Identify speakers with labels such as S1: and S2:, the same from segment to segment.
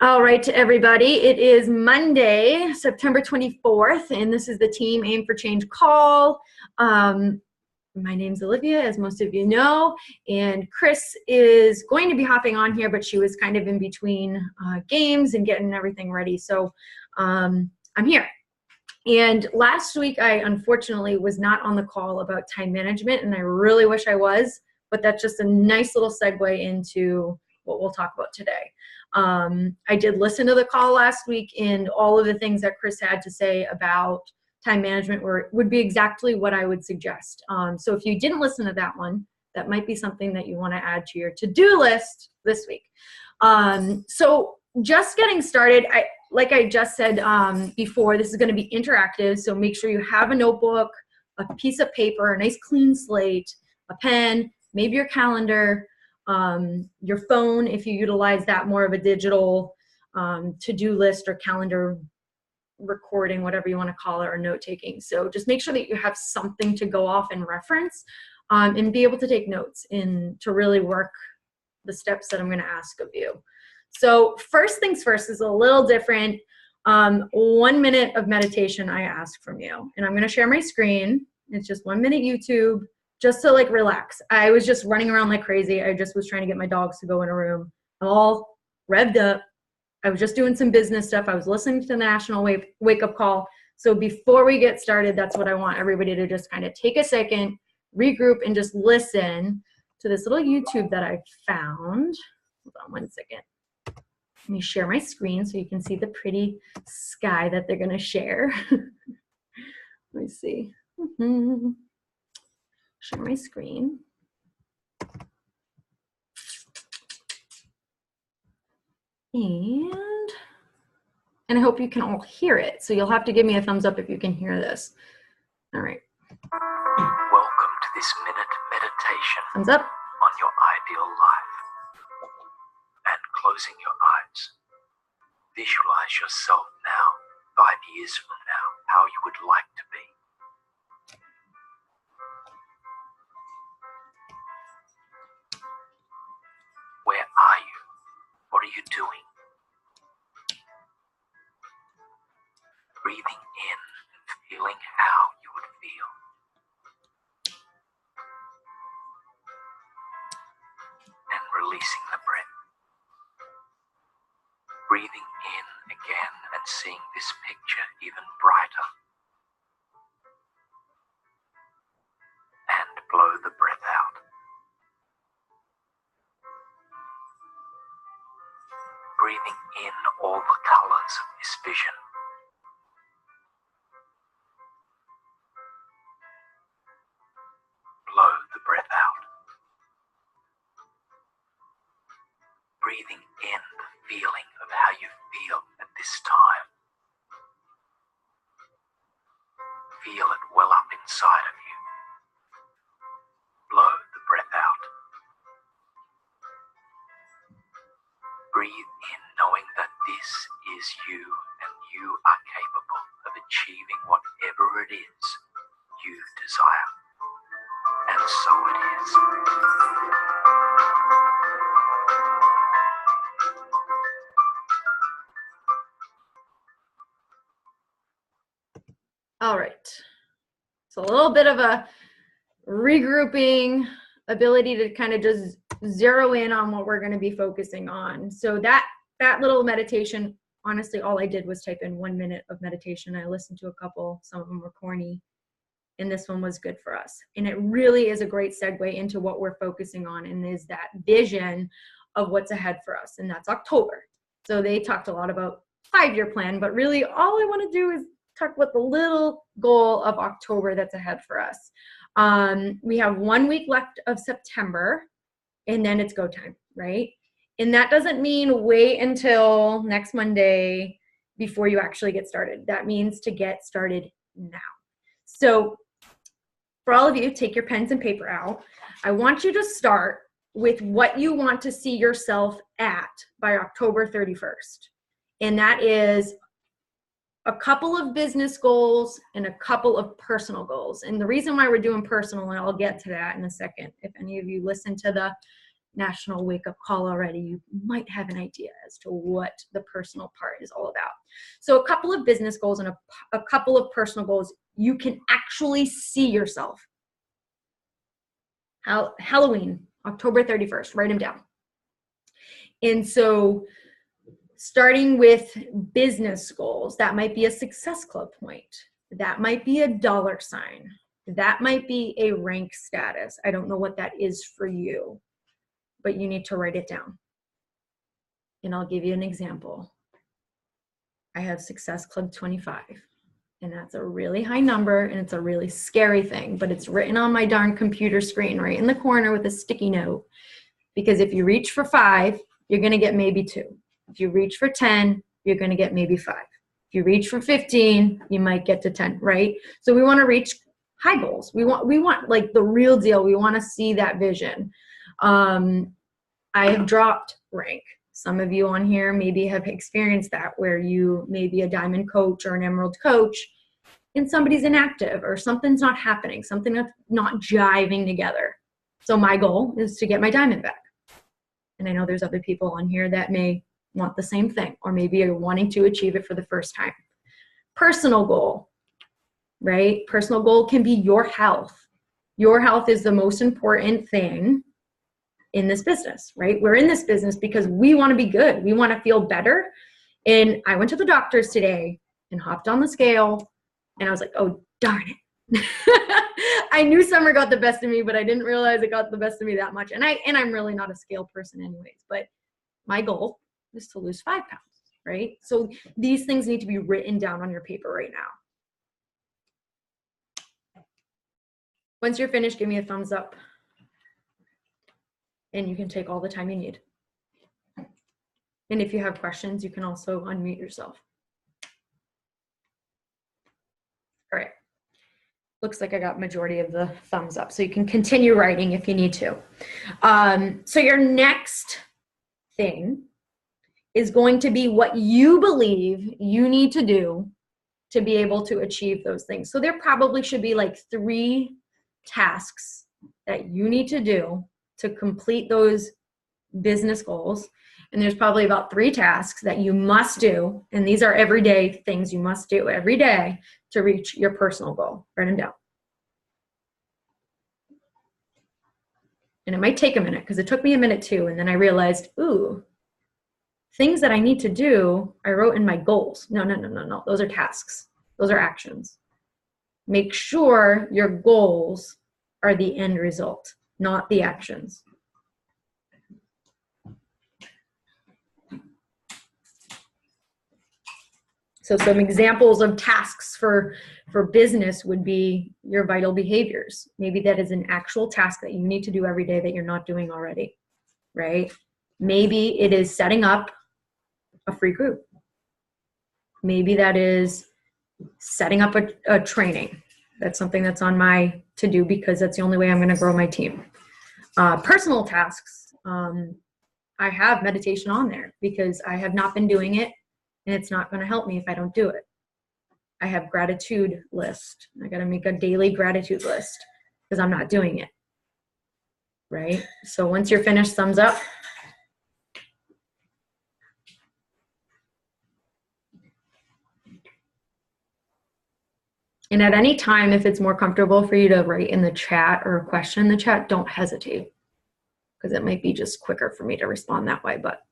S1: All right, to everybody. It is Monday, September 24th, and this is the Team Aim for Change call. My name's Olivia, as most of you know, and Chris is going to be hopping on here, but she was kind of in between games and getting everything ready. So I'm here. And last week, I unfortunately was not on the call about time management, and I really wish I was, but that's just a nice little segue into what we'll talk about today. I did listen to the call last week, and all of the things that Chris had to say about time management would be exactly what I would suggest. So if you didn't listen to that one, that might be something that you want to add to your to-do list this week. So just getting started, like I just said before, this is going to be interactive, so make sure you have a notebook, a piece of paper, a nice clean slate, a pen, maybe your calendar, your phone if you utilize that more of a digital to-do list or calendar recording, whatever you want to call it, or note-taking. So just make sure that you have something to go off and reference and be able to take notes and to really work the steps that I'm going to ask of you. So first things first is a little different. 1 minute of meditation I ask from you, and I'm going to share my screen. It's just 1 minute YouTube, just to like relax. I was just running around like crazy. I just was trying to get my dogs to go in a room. I'm all revved up. I was just doing some business stuff. I was listening to the National Wake Up Call. So before we get started, that's what I want everybody to just kind of take a second, regroup, and just listen to this little YouTube that I found. Hold on 1 second. Let me share my screen so you can see the pretty sky that they're going to share. Let me see. Share my screen. And I hope you can all hear it. So you'll have to give me a thumbs up if you can hear this. All right.
S2: Welcome to this minute meditation.
S1: Thumbs up.
S2: On your ideal life. And closing your eyes. Visualize yourself now, 5 years from now, how you would like to be. Where are you? What are you doing? Breathing in and feeling how you would feel. And releasing the breath. Breathing in again and seeing this picture even brighter. And blow the breath out. Breathing in all the colors of this vision. Blow the breath out. Breathing in the feeling of how you feel at this time. Feel it well up inside of you. Blow the breath out. Breathe in knowing that this is you and you are capable of achieving whatever it is you desire. And so it is.
S1: All right. So a little bit of a regrouping, ability to kind of just zero in on what we're going to be focusing on. So that little meditation, honestly, all I did was type in 1 minute of meditation. I listened to a couple, some of them were corny, and this one was good for us. And it really is a great segue into what we're focusing on, and is that vision of what's ahead for us, and that's October. So they talked a lot about 5-year plan, but really all I want to do is talk about the little goal of October that's ahead for us. We have 1 week left of September, and then it's go time, right? And that doesn't mean wait until next Monday before you actually get started. That means to get started now. So for all of you, take your pens and paper out. I want you to start with what you want to see yourself at by October 31st. And that is a couple of business goals and a couple of personal goals. And the reason why we're doing personal, and I'll get to that in a second, if any of you listen to the national wake-up call already, you might have an idea as to what the personal part is all about. So a couple of business goals and a couple of personal goals you can actually see yourself. Halloween, October 31st, write them down. And so starting with business goals, that might be a success club point. That might be a dollar sign. That might be a rank status. I don't know what that is for you, but you need to write it down. And I'll give you an example. I have Success Club 25, and that's a really high number, and it's a really scary thing, but it's written on my darn computer screen right in the corner with a sticky note, because if you reach for 5, you're going to get maybe 2. If you reach for 10, you're going to get maybe 5. If you reach for 15, you might get to 10, right? So we want to reach high goals. We want like the real deal. We want to see that vision. I have dropped rank. Some of you on here maybe have experienced that, where you may be a diamond coach or an emerald coach and somebody's inactive or something's not happening, something that's not jiving together. So my goal is to get my diamond back. And I know there's other people on here that may want the same thing, or maybe you're wanting to achieve it for the first time. Personal goal, right? Personal goal can be your health. Your health is the most important thing in this business, right? We're in this business because we want to be good. We want to feel better. And I went to the doctor's today and hopped on the scale, and I was like, oh, darn it. I knew summer got the best of me, but I didn't realize it got the best of me that much. And I'm really not a scale person anyways, but my goal is to lose 5 pounds, right? So these things need to be written down on your paper right now. Once you're finished, give me a thumbs up. And you can take all the time you need. And if you have questions, you can also unmute yourself. All right. Looks like I got majority of the thumbs up. So you can continue writing if you need to. So your next thing is going to be what you believe you need to do to be able to achieve those things. So there probably should be like 3 tasks that you need to do to complete those business goals. And there's probably about 3 tasks that you must do. And these are everyday things you must do every day to reach your personal goal. Write them down. And it might take a minute, because it took me a minute too. And then I realized, ooh, things that I need to do, I wrote in my goals. No. Those are tasks. Those are actions. Make sure your goals are the end result, not the actions. So some examples of tasks for business would be your vital behaviors. Maybe that is an actual task that you need to do every day that you're not doing already, right? Maybe it is setting up a free group. Maybe that is setting up a training. That's something that's on my to-do, because that's the only way I'm going to grow my team. Personal tasks, I have meditation on there because I have not been doing it, and it's not going to help me if I don't do it. I have gratitude list. I got to make a daily gratitude list because I'm not doing it, right? So once you're finished, thumbs up. And at any time, if it's more comfortable for you to write in the chat or question in the chat, don't hesitate, because it might be just quicker for me to respond that way, but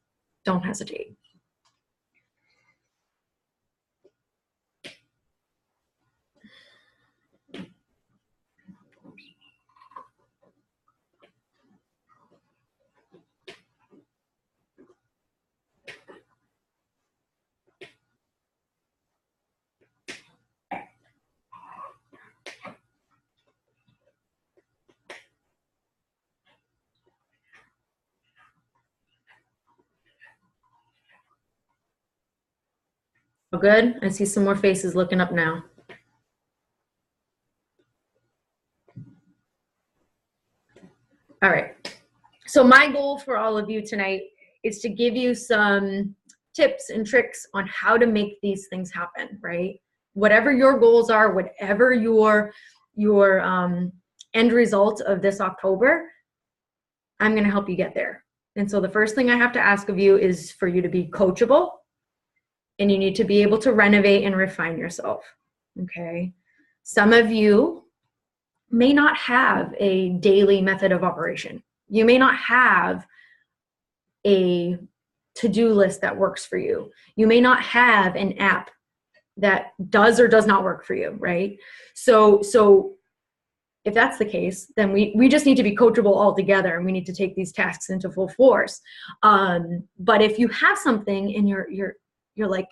S1: don't hesitate. Oh, good. I see some more faces looking up now. All right. So my goal for all of you tonight is to give you some tips and tricks on how to make these things happen, right? Whatever your goals are, whatever your end result of this October, I'm going to help you get there. And so the first thing I have to ask of you is for you to be coachable, and you need to be able to renovate and refine yourself. Okay. Some of you may not have a daily method of operation. You may not have a to-do list that works for you. You may not have an app that does or does not work for you, right? So if that's the case, then we just need to be coachable all together, and we need to take these tasks into full force. But if you have something and you're like,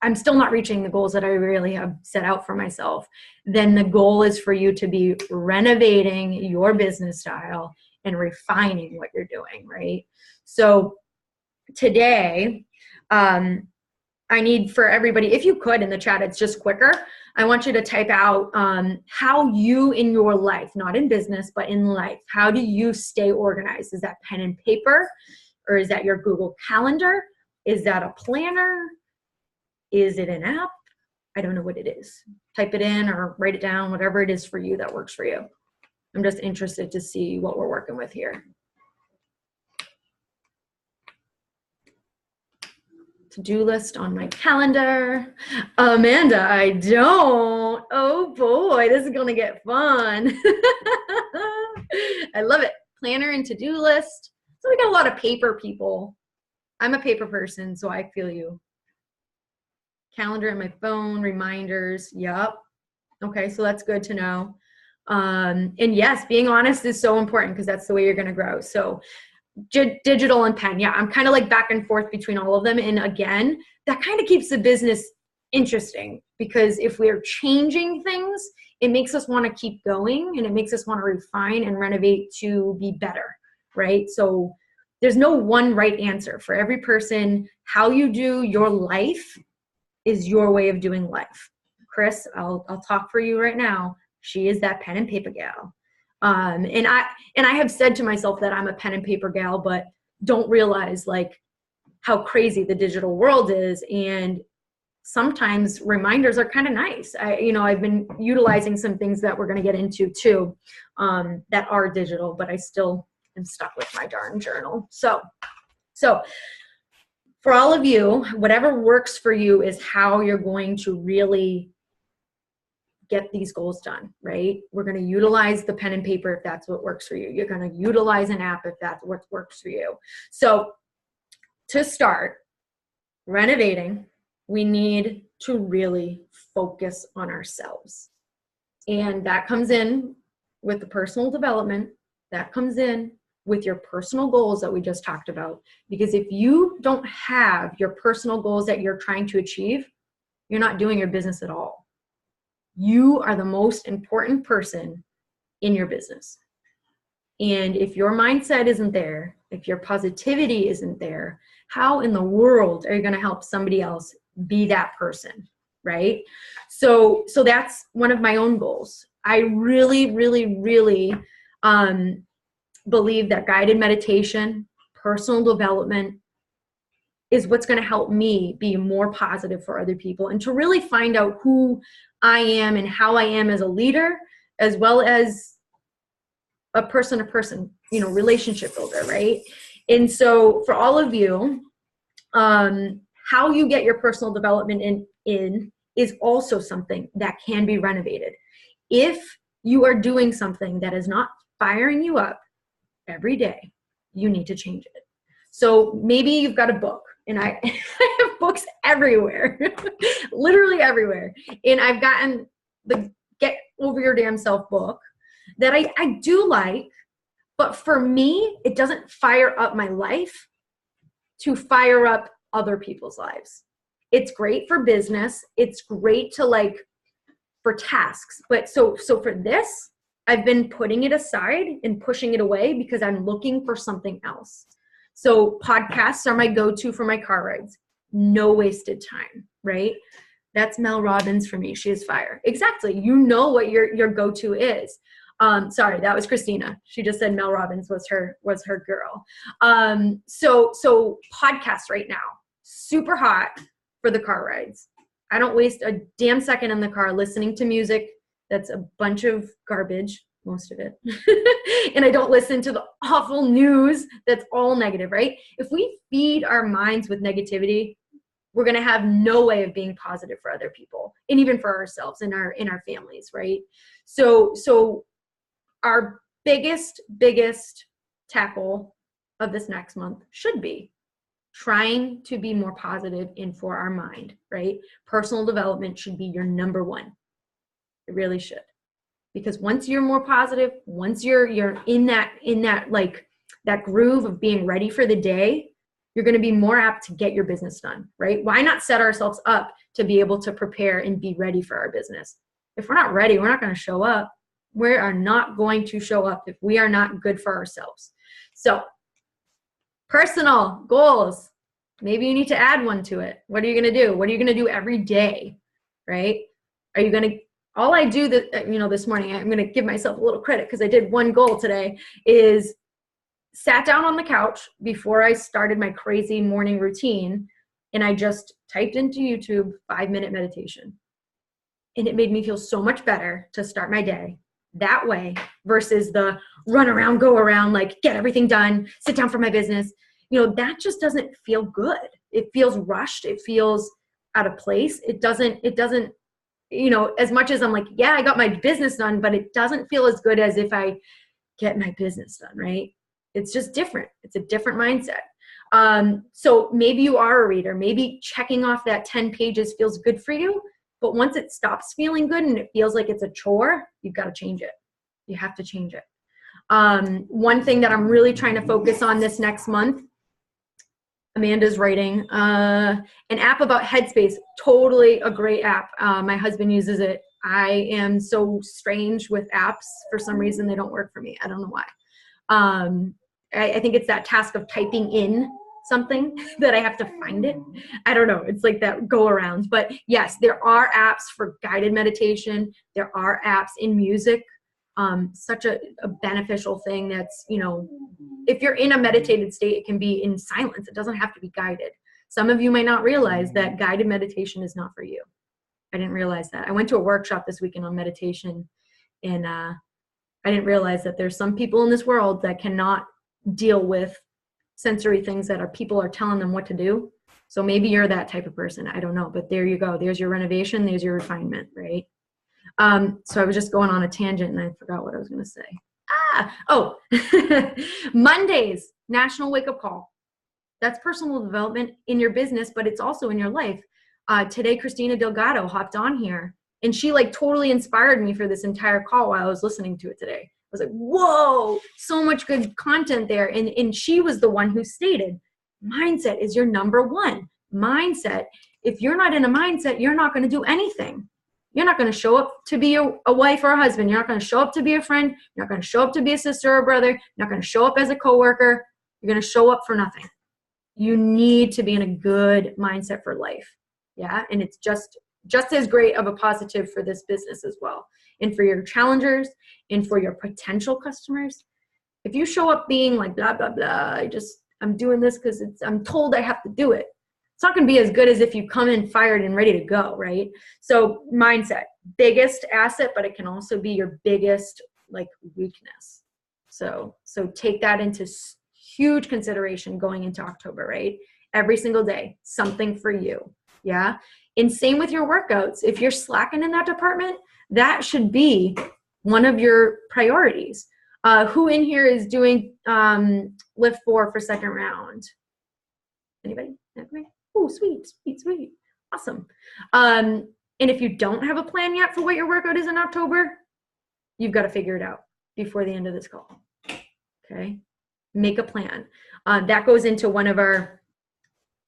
S1: I'm still not reaching the goals that I really have set out for myself, then the goal is for you to be renovating your business style and refining what you're doing, right? So today, I need for everybody, if you could in the chat, it's just quicker. I want you to type out how you in your life, not in business, but in life, how do you stay organized? Is that pen and paper, or is that your Google Calendar? Is that a planner? Is it an app? I don't know what it is. Type it in or write it down, whatever it is for you that works for you. I'm just interested to see what we're working with here. To-do list on my calendar. Amanda, I don't. Oh boy, this is gonna get fun. I love it. Planner and to-do list. So we got a lot of paper people. I'm a paper person, so I feel you. Calendar on my phone, reminders. Yep. Okay, so that's good to know. And yes, being honest is so important because that's the way you're gonna grow. So digital and pen. Yeah, I'm kind of like back and forth between all of them. And again, that kind of keeps the business interesting, because if we're changing things, it makes us want to keep going, and it makes us want to refine and renovate to be better, right? So there's no one right answer for every person. How you do your life is your way of doing life. Chris, I'll talk for you right now. She is that pen and paper gal. And I have said to myself that I'm a pen and paper gal, but don't realize like how crazy the digital world is. And sometimes reminders are kind of nice. I've been utilizing some things that we're going to get into too, that are digital, but I still am stuck with my darn journal. So for all of you, whatever works for you is how you're going to really get these goals done, right? We're going to utilize the pen and paper if that's what works for you. You're going to utilize an app if that's what works for you. So to start renovating, we need to really focus on ourselves. And that comes in with the personal development. That comes in with your personal goals that we just talked about. Because if you don't have your personal goals that you're trying to achieve, you're not doing your business at all. You are the most important person in your business. And if your mindset isn't there, if your positivity isn't there, how in the world are you going to help somebody else be that person, right? So that's one of my own goals. I really, really, really believe that guided meditation, personal development is what's going to help me be more positive for other people, and to really find out who I am and how I am as a leader, as well as a person-to-person, relationship builder, right? And so for all of you, how you get your personal development in is also something that can be renovated. If you are doing something that is not firing you up every day, you need to change it. So maybe you've got a book, and I have books everywhere, literally everywhere. And I've gotten the Get Over Your Damn Self book that I do like, but for me, it doesn't fire up my life to fire up other people's lives. It's great for business. It's great to for tasks. But so for this, I've been putting it aside and pushing it away because I'm looking for something else. So podcasts are my go-to for my car rides. No wasted time, right? That's Mel Robbins for me. She is fire. Exactly. You know what your go-to is. Sorry, that was Christina. She just said Mel Robbins was her girl. So podcasts right now, super hot for the car rides. I don't waste a damn second in the car listening to music that's a bunch of garbage. most of it. And I don't listen to the awful news that's all negative, right? If we feed our minds with negativity, we're going to have no way of being positive for other people and even for ourselves and in our families, right? So our biggest tackle of this next month should be trying to be more positive and for our mind, right? Personal development should be your number one. It really should. Because once you're more positive, once you're in that like that groove of being ready for the day, you're going to be more apt to get your business done, right? Why not set ourselves up to be able to prepare and be ready for our business? If we're not ready, we're not going to show up. We are not going to show up if we are not good for ourselves. So, personal goals. Maybe you need to add one to it. What are you going to do? What are you going to do every day, right? Are you going to all I do that, this morning, I'm going to give myself a little credit because I did one goal today, is sat down on the couch before I started my crazy morning routine, and I just typed into YouTube 5-minute meditation. And it made me feel so much better to start my day that way versus the run around, go around, like get everything done, sit down for my business. That just doesn't feel good. It feels rushed. It feels out of place. It doesn't as much as I'm like, yeah, I got my business done, but it doesn't feel as good as if I get my business done, right? It's just different. It's a different mindset. So maybe you are a reader. Maybe checking off that 10 pages feels good for you, but once it stops feeling good and it feels like it's a chore, you've got to change it. You have to change it. One thing that I'm really trying to focus on this next month, Amanda's writing an app about Headspace. Totally a great app. My husband uses it. I am so strange with apps. For some reason, they don't work for me. I don't know why. I think it's that task of typing in something that I have to find it. I don't know. It's like that go around. But yes, there are apps for guided meditation. There are apps in music. Such a beneficial thing that's, if you're in a meditated state, it can be in silence. It doesn't have to be guided. Some of you might not realize that guided meditation is not for you. I didn't realize that. I went to a workshop this weekend on meditation, and I didn't realize that there's some people in this world that cannot deal with sensory things that people are telling them what to do. So maybe you're that type of person. I don't know, but there you go. There's your renovation. There's your refinement, right? So I was just going on a tangent and I forgot what I was going to say. Mondays, National Wake Up Call. That's personal development in your business, but it's also in your life. Today, Christina Delgado hopped on here and she totally inspired me for this entire call while I was listening to it today. I was like, whoa, so much good content there. And she was the one who stated, mindset is your number one. Mindset. If you're not in a mindset, you're not going to do anything. You're not going to show up to be a wife or a husband. You're not going to show up to be a friend. You're not going to show up to be a sister or a brother. You're not going to show up as a coworker. You're going to show up for nothing. You need to be in a good mindset for life. Yeah. And it's just as great of a positive for this business as well. And for your challengers and for your potential customers. If you show up being like, blah, blah, blah, I'm doing this because I'm told I have to do it. It's not going to be as good as if you come in fired and ready to go, right? So mindset, biggest asset, but it can also be your biggest weakness. So take that into huge consideration going into October, right? Every single day, something for you. Yeah. And same with your workouts. If you're slacking in that department, that should be one of your priorities. Who in here is doing lift 4 for second round? Anybody? Oh, sweet. Awesome. And if you don't have a plan yet for what your workout is in October, you've got to figure it out before the end of this call. Okay. Make a plan. That goes into one of our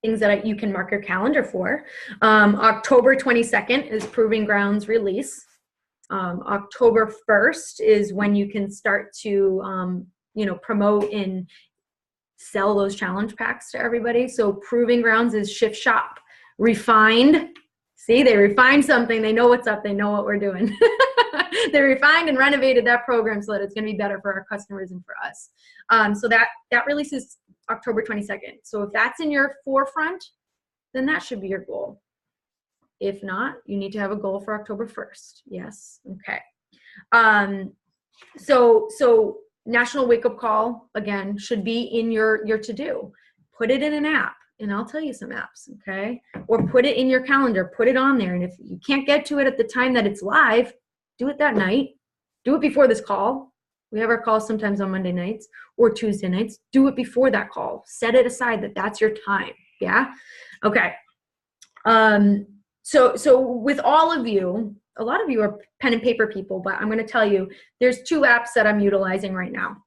S1: things that you can mark your calendar for. October 22nd is Proving Grounds release. October 1st is when you can start to, promote and sell those challenge packs to everybody. So Proving Grounds is Shift Shop. Refined. See, they refined something. They know what's up. They know what we're doing. They refined and renovated that program so that it's going to be better for our customers and for us. So that releases October 22nd. So if that's in your forefront, then that should be your goal. If not, you need to have a goal for October 1st. Yes. Okay. So National Wake Up Call, again, should be in your to-do. Put it in an app, and I'll tell you some apps, okay? Or put it in your calendar, put it on there. And if you can't get to it at the time that it's live, do it that night. Do it before this call. We have our calls sometimes on Monday nights or Tuesday nights. Do it before that call. Set it aside that that's your time, yeah? Okay. So with all of you, a lot of you are pen and paper people, but I'm going to tell you, there's 2 apps that I'm utilizing right now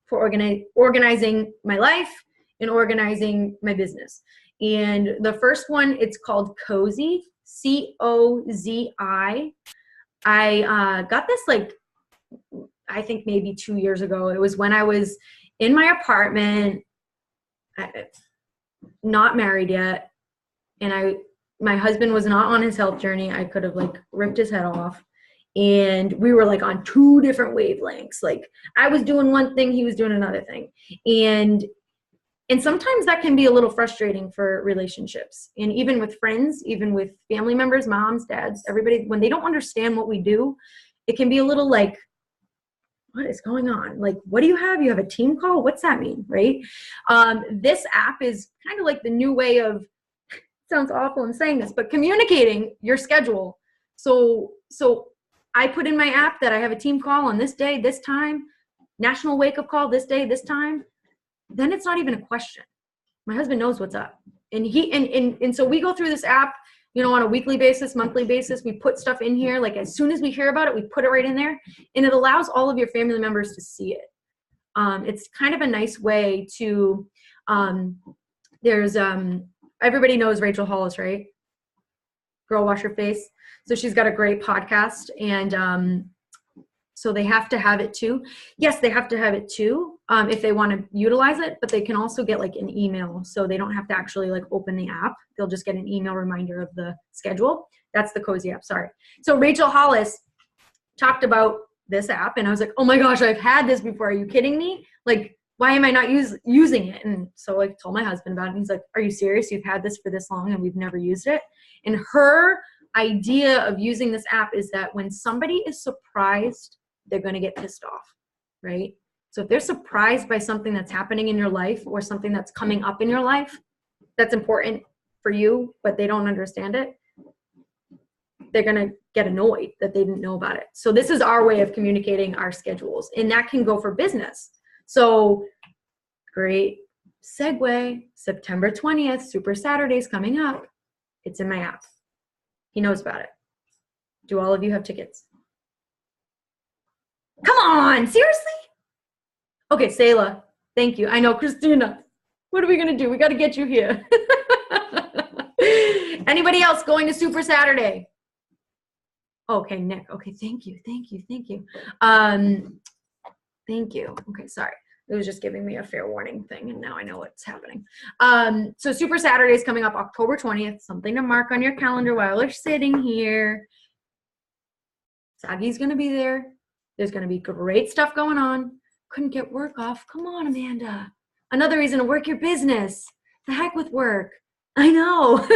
S1: for organizing my life and organizing my business. And the first one, it's called Cozi, C-O-Z-I. I got this like, I think maybe 2 years ago. It was when I was in my apartment, not married yet, and my husband was not on his health journey. I could have like ripped his head off. And we were like on 2 different wavelengths. Like I was doing one thing, he was doing another thing. And sometimes that can be a little frustrating for relationships. And even with friends, even with family members, moms, dads, everybody, when they don't understand what we do, it can be a little like, what is going on? Like, what do you have? You have a team call? What's that mean, right? This app is kind of like the new way of, sounds awful in saying this, but communicating your schedule. So I put in my app that I have a team call on this day, this time, National Wake Up Call this day, this time. Then it's not even a question. My husband knows what's up. And so we go through this app, you know, on a weekly basis, monthly basis. We put stuff in here. Like as soon as we hear about it, we put it right in there, and it allows all of your family members to see it. It's kind of a nice way to, everybody knows Rachel Hollis, right? Girl Wash Your Face. So she's got a great podcast, and so they have to have it too. Yes, they have to have it too if they want to utilize it, but they can also get like an email. So they don't have to actually like open the app. They'll just get an email reminder of the schedule. That's the Cozi app, sorry. So Rachel Hollis talked about this app, and I was like, oh my gosh, I've had this before. Are you kidding me? Like, why am I not using it? And so I told my husband about it. And he's like, are you serious? You've had this for this long and we've never used it? And her idea of using this app is that when somebody is surprised, they're going to get pissed off, right? So if they're surprised by something that's happening in your life or something that's coming up in your life that's important for you, but they don't understand it, they're going to get annoyed that they didn't know about it. So this is our way of communicating our schedules, and that can go for business. So great segue, September 20th, Super Saturday's coming up. It's in my app. He knows about it. Do all of you have tickets? Come on, seriously? Okay, Sayla, thank you. I know, Christina, what are we going to do? We got to get you here. Anybody else going to Super Saturday? Okay, Nick. Okay, thank you. Thank you. Okay, sorry. It was just giving me a fair warning thing, and now I know what's happening. So Super Saturday is coming up October 20th. Something to mark on your calendar while you're sitting here. Sagi's going to be there. There's going to be great stuff going on. Couldn't get work off. Come on, Amanda. Another reason to work your business. The heck with work. I know.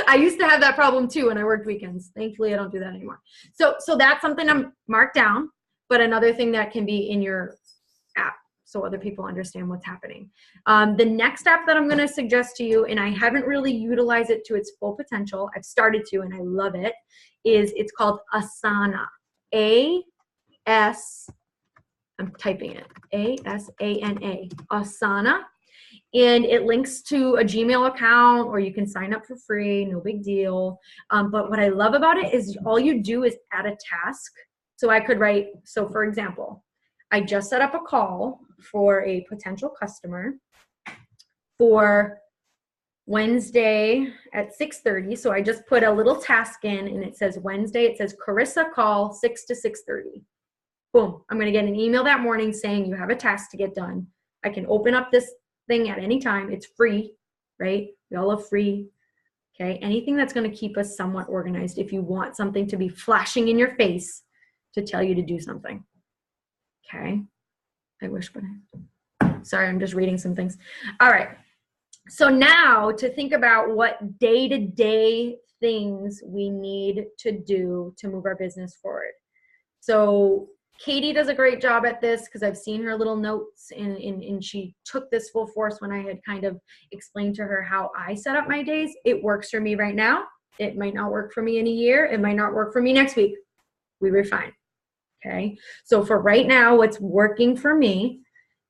S1: I used to have that problem too when I worked weekends. Thankfully, I don't do that anymore. So that's something I'm marked down, but another thing that can be in your app so other people understand what's happening. The next app that I'm going to suggest to you, and I haven't really utilized it to its full potential, I've started to and I love it, it's called Asana. I'm typing it, A-S-A-N-A, Asana. And it links to a Gmail account, or you can sign up for free, no big deal. But what I love about it is all you do is add a task. So I could write, so for example, I just set up a call for a potential customer for Wednesday at 6:30. So I just put a little task in, and it says Wednesday, it says Carissa call 6 to 6:30. Boom. I'm going to get an email that morning saying you have a task to get done. I can open up this thing at any time. It's free, right? We all love free. Okay. Anything that's going to keep us somewhat organized if you want something to be flashing in your face to tell you to do something. Okay. I wish, but sorry, I'm just reading some things. All right. So now to think about what day-to-day things we need to do to move our business forward. So Katie does a great job at this because I've seen her little notes, and she took this full force when I had kind of explained to her how I set up my days. It works for me right now. It might not work for me in a year. It might not work for me next week. We refine. Okay. So for right now, what's working for me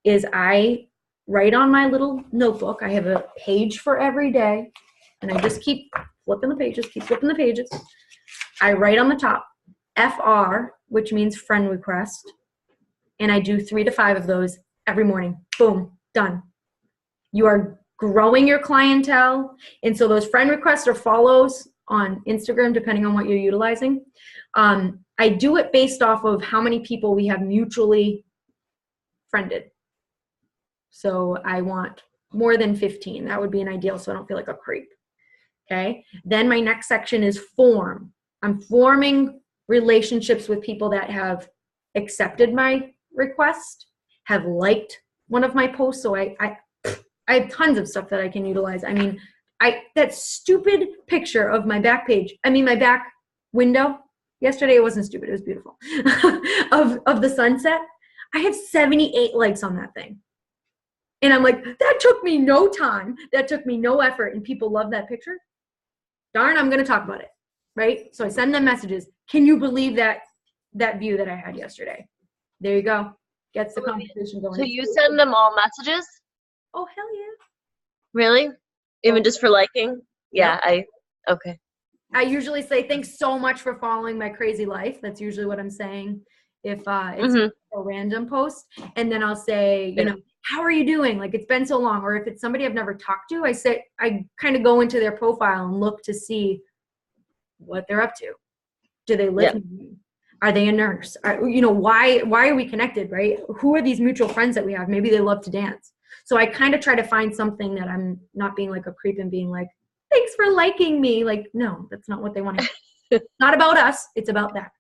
S1: is I write on my little notebook. I have a page for every day, and I just keep flipping the pages, I write on the top FR, which means friend request, and I do 3 to 5 of those every morning. Boom, done. You are growing your clientele, and so those friend requests or follows on Instagram, depending on what you're utilizing, I do it based off of how many people we have mutually friended. So I want more than 15. That would be an ideal, so I don't feel like a creep. Okay. Then my next section is form. I'm forming relationships with people that have accepted my request, have liked one of my posts. So I have tons of stuff that I can utilize. I mean, that stupid picture of my back page, my back window, yesterday it wasn't stupid, it was beautiful, of the sunset. I have 78 likes on that thing. And I'm like, that took me no time. That took me no effort. And people love that picture. Darn, I'm going to talk about it. Right? So I send them messages. Can you believe that view that I had yesterday? There you go. Gets the conversation going.
S3: So you send them all messages?
S1: Oh, hell yeah.
S3: Really? Even just for liking? Yeah, okay.
S1: I usually say, thanks so much for following my crazy life. That's usually what I'm saying if it's a random post. And then I'll say, you know, how are you doing? Like, it's been so long. Or if it's somebody I've never talked to, I kind of go into their profile and look to see what they're up to. Do they live with me? Are they a nurse? Why are we connected, right? Who are these mutual friends that we have? Maybe they love to dance. So I kind of try to find something that I'm not being like a creep and being like, thanks for liking me. Like, no, that's not what they want to hear. It's not about us. It's about that.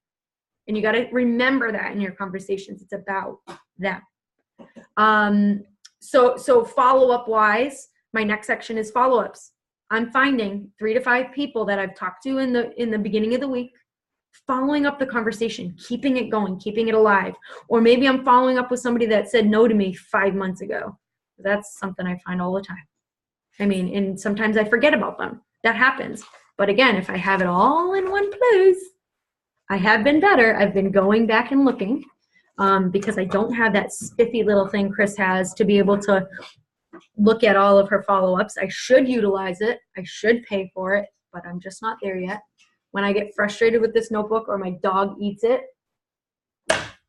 S1: And you got to remember that in your conversations. It's about them. So follow-up wise, my next section is follow-ups. I'm finding 3 to 5 people that I've talked to in the beginning of the week, following up the conversation, keeping it going, keeping it alive. Or maybe I'm following up with somebody that said no to me 5 months ago. That's something I find all the time. And sometimes I forget about them. That happens. But again, if I have it all in one place, I have been better. I've been going back and looking because I don't have that spiffy little thing Chris has to be able to look at all of her follow-ups. I should utilize it. I should pay for it, but I'm just not there yet. When I get frustrated with this notebook or my dog eats it,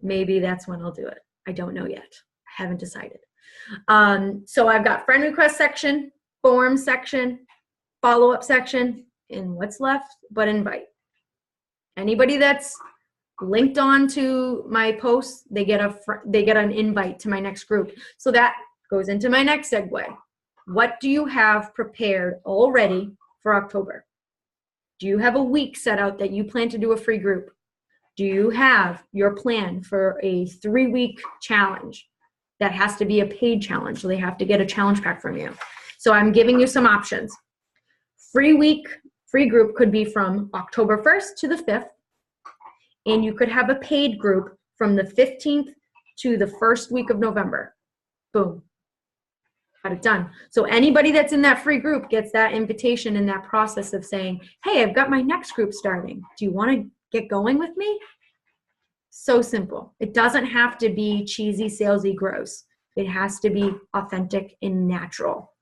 S1: maybe that's when I'll do it. I don't know yet. I haven't decided. So I've got friend request section, form section, follow-up section, and what's left but invite. Anybody that's linked on to my posts, they get an invite to my next group. So that goes into my next segue. What do you have prepared already for October? Do you have a week set out that you plan to do a free group? Do you have your plan for a 3-week challenge? That has to be a paid challenge, so they have to get a challenge pack from you. So I'm giving you some options. Free group could be from October 1st to the 5th, and you could have a paid group from the 15th to the first week of November. Boom. Got it done. So anybody that's in that free group gets that invitation in that process of saying, hey, I've got my next group starting. Do you want to get going with me? So simple. It doesn't have to be cheesy, salesy, gross. It has to be authentic and natural.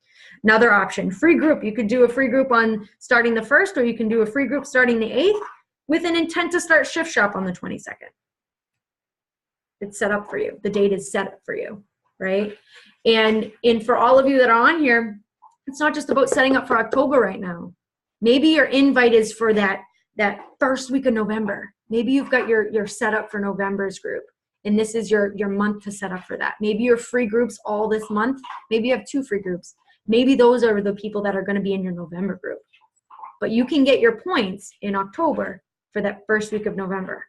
S1: Another option, free group. You could do a free group on starting the 1st, or you can do a free group starting the 8th with an intent to start Shift Shop on the 22nd. It's set up for you. The date is set up for you, right? And for all of you that are on here, it's not just about setting up for October right now. Maybe your invite is for that first week of November. Maybe you've got your setup for November's group, and this is your month to set up for that. Maybe your free groups all this month. Maybe you have 2 free groups. Maybe those are the people that are going to be in your November group. But you can get your points in October for that first week of November.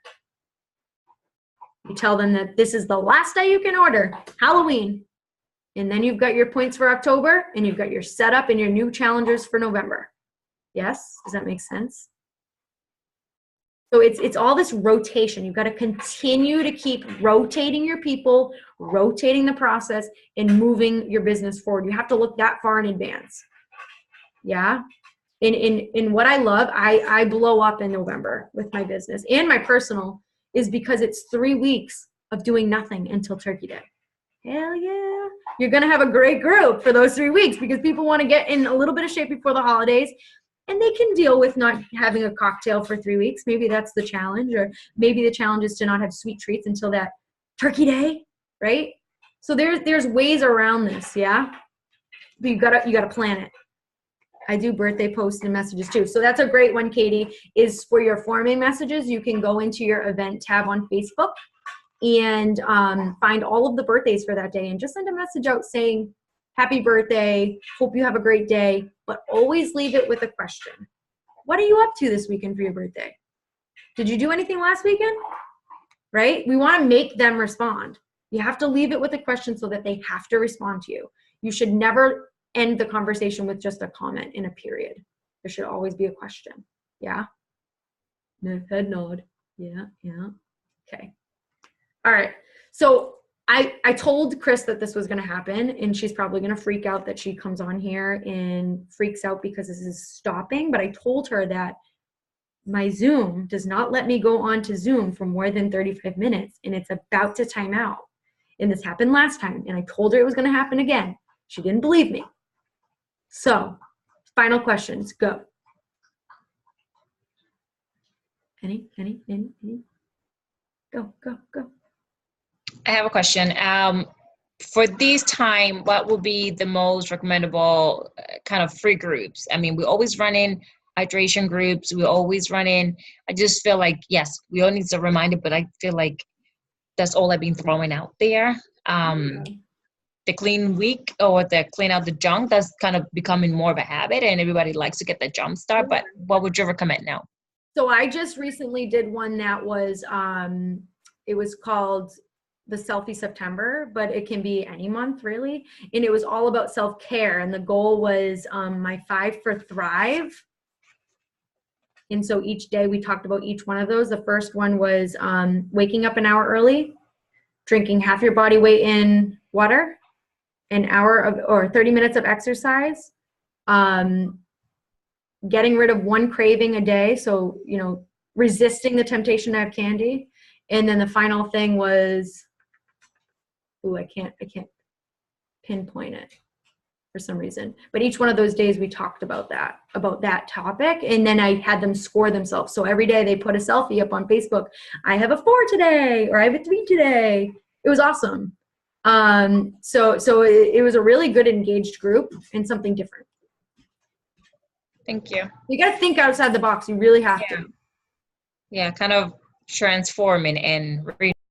S1: You tell them that this is the last day you can order, Halloween. And then you've got your points for October, and you've got your setup and your new challenges for November. Yes? Does that make sense? So it's all this rotation. You've got to continue to keep rotating your people, rotating the process, and moving your business forward. You have to look that far in advance. Yeah. In what I love, I blow up in November with my business and my personal, is because it's 3 weeks of doing nothing until Turkey Day. Hell yeah. You're going to have a great group for those 3 weeks because people want to get in a little bit of shape before the holidays. And they can deal with not having a cocktail for 3 weeks. Maybe that's the challenge, or maybe the challenge is to not have sweet treats until that Turkey Day, right? So there's ways around this, yeah? But you gotta plan it. I do birthday posts and messages too. So that's a great one, Katie, is for your forming messages. You can go into your event tab on Facebook and find all of the birthdays for that day and just send a message out saying, happy birthday, hope you have a great day, but always leave it with a question. What are you up to this weekend for your birthday? Did you do anything last weekend? Right? We want to make them respond. You have to leave it with a question so that they have to respond to you. You should never end the conversation with just a comment in a period. There should always be a question. Yeah? Head nod. Yeah. Okay. All right. So I told Chris that this was going to happen, and she's probably going to freak out that she comes on here and freaks out because this is stopping. But I told her that my Zoom does not let me go on to Zoom for more than 35 minutes, and it's about to time out. And this happened last time, and I told her it was going to happen again. She didn't believe me. So, final questions. Go. Any? Go.
S4: I have a question. For this time, what would be the most recommendable kind of free groups? I mean, we always run in hydration groups. We always run in. I just feel like, yes, we all need a reminder, but I feel like that's all I've been throwing out there. The clean week or the clean out the junk, that's kind of becoming more of a habit, and everybody likes to get the jump start. But what would you recommend now?
S1: So I just recently did one that was, it was called the Selfie September, but it can be any month really. And it was all about self-care. And the goal was my 5 for Thrive. And so each day we talked about each one of those. The first one was waking up an hour early, drinking half your body weight in water, an hour of, or 30 minutes of exercise, getting rid of one craving a day. So, resisting the temptation to have candy. And then the final thing was, I can't pinpoint it for some reason. But each one of those days we talked about that topic. And then I had them score themselves. So every day they put a selfie up on Facebook. I have a 4 today, or I have a 3 today. It was awesome. So it was a really good engaged group and something different.
S4: Thank you.
S1: You got to think outside the box. You really have to.
S4: Yeah, kind of transforming and